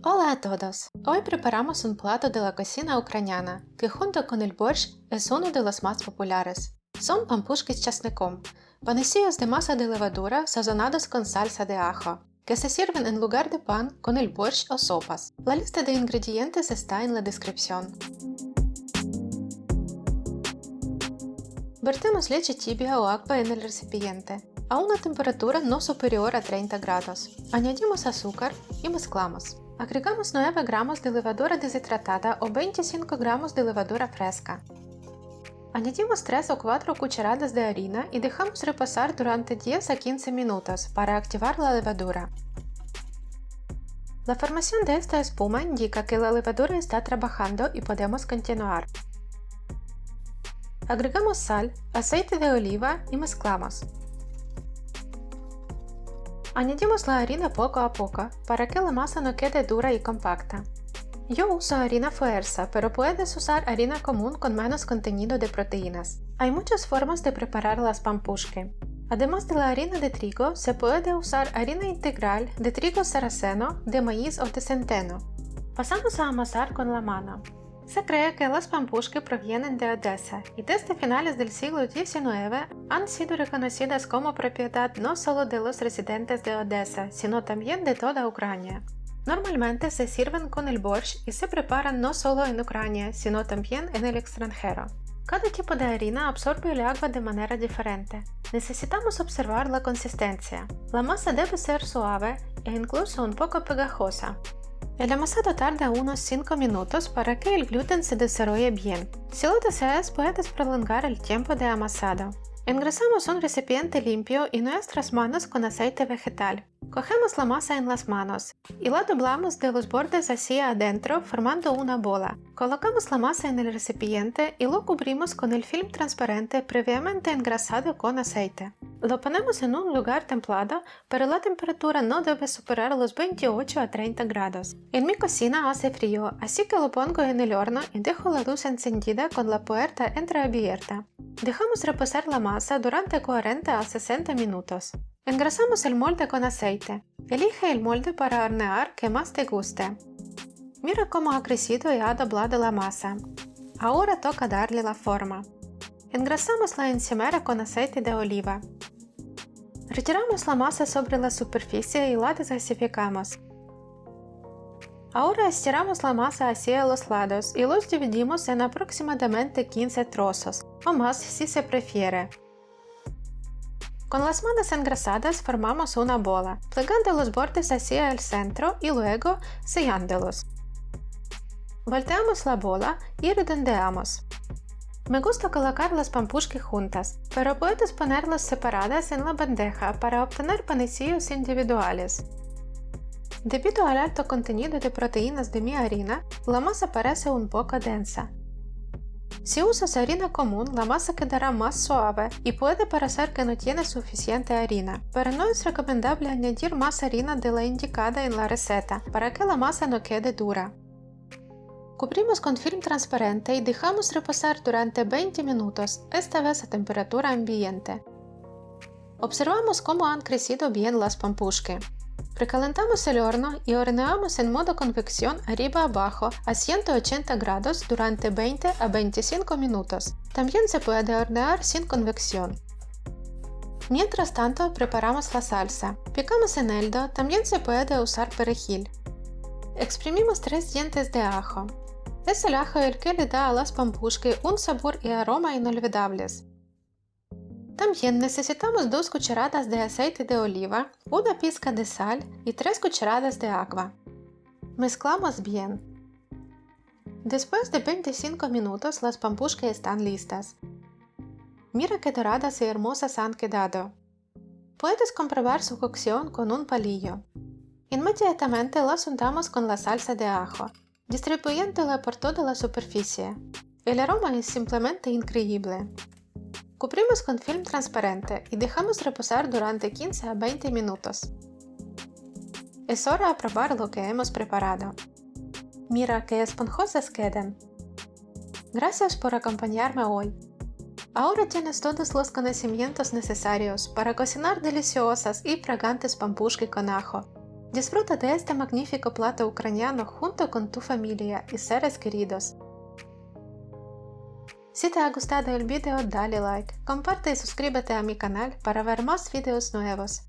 Hola a todos! Hoy preparamos un plato de la cocina ucraniana que junto con el borщ es uno de los más populares. Son pampушки с чесноком, panecillos de masa de levadura sazonados con salsa de ajo, que se sirven en lugar de pan con el borщ o sopas. La lista de ingredientes está en la descripción. Vertemos leche tibia o agua en el recipiente, a una temperatura no superior a 30 grados. Añadimos azúcar y mezclamos. Agregamos 9 gramos de levadura deshidratada o 25 gramos de levadura fresca. Añadimos 3 o 4 cucharadas de harina y dejamos reposar durante 10 a 15 minutos para activar la levadura. La formación de esta espuma indica que la levadura está trabajando y podemos continuar. Agregamos sal, aceite de oliva y mezclamos. Añadimos la harina poco a poco para que la masa no quede dura y compacta. Yo uso harina fuerza, pero puedes usar harina común con menos contenido de proteínas. Hay muchas formas de preparar las pampушки. Además de la harina de trigo, se puede usar harina integral, de trigo sarraceno, de maíz o de centeno. Pasamos a amasar con la mano. Se cree que las pampушки provienen de Odessa y desde finales del siglo XIX han sido reconocidas como propiedad no solo de los residentes de Odessa, sino también de toda Ucrania. Normalmente se sirven con el borщ y se preparan no solo en Ucrania, sino también en el extranjero. Cada tipo de harina absorbe el agua de manera diferente. Necesitamos observar la consistencia. La masa debe ser suave e incluso un poco pegajosa. El amasado tarda unos 5 minutos para que el gluten se desarrolle bien. Si lo deseas, puedes prolongar el tiempo de amasado. Engrasamos un recipiente limpio y nuestras manos con aceite vegetal. Cogemos la masa en las manos y la doblamos de los bordes hacia adentro formando una bola. Colocamos la masa en el recipiente y lo cubrimos con el film transparente previamente engrasado con aceite. Lo ponemos en un lugar templado, pero la temperatura no debe superar los 28 a 30 grados. En mi cocina hace frío, así que lo pongo en el horno y dejo la luz encendida con la puerta entreabierta. Dejamos reposar la masa durante 40 a 60 minutos. Engrasamos el molde con aceite. Elige el molde para hornear que más te guste. Mira cómo ha crecido y ha doblado la masa. Ahora toca darle la forma. Engrasamos la encimera con aceite de oliva. Retiramos la masa sobre la superficie y la desgasificamos. Ahora estiramos la masa hacia los lados y los dividimos en aproximadamente 15 trozos, o más si se prefiere. Con las manos engrasadas formamos una bola, plegando los bordes hacia el centro y luego sellándolos. Volteamos la bola y redondeamos. Me gusta colocar las pampушки juntas, pero puedes ponerlas separadas en la bandeja para obtener panecillos individuales. Debido al alto contenido de proteínas de mi harina, la masa parece un poco densa. Si usas harina común, la masa quedará más suave y puede parecer que no tiene suficiente harina, pero no es recomendable añadir más harina de la indicada en la receta para que la masa no quede dura. Cubrimos con film transparente y dejamos reposar durante 20 minutos, esta vez a temperatura ambiente. Observamos cómo han crecido bien las pampушки. Precalentamos el horno y horneamos en modo convección arriba abajo a 180 grados durante 20 a 25 minutos. También se puede hornear sin convección. Mientras tanto, preparamos la salsa. Picamos eneldo, también se puede usar perejil. Exprimimos 3 dientes de ajo. Es el ajo el que le da a las pampушки un sabor y aroma inolvidables. También necesitamos 2 cucharadas de aceite de oliva, una pizca de sal y 3 cucharadas de agua. Mezclamos bien. Después de 25 minutos las pampушки están listas. Mira qué doradas y hermosas han quedado. Puedes comprobar su cocción con un palillo. Inmediatamente las untamos con la salsa de ajo, distribuyéndola por toda la superficie. El aroma es simplemente increíble. Cubrimos con film transparente y dejamos reposar durante 15 a 20 minutos. Es hora de probar lo que hemos preparado. Mira qué esponjosas quedan. Gracias por acompañarme hoy. Ahora tienes todos los conocimientos necesarios para cocinar deliciosas y fragantes pampушки con ajo. Disfruta de este magnífico plato ucraniano junto con tu familia y seres queridos. Si te ha gustado el video, dale like, comparte y suscríbete a mi canal para ver más videos nuevos.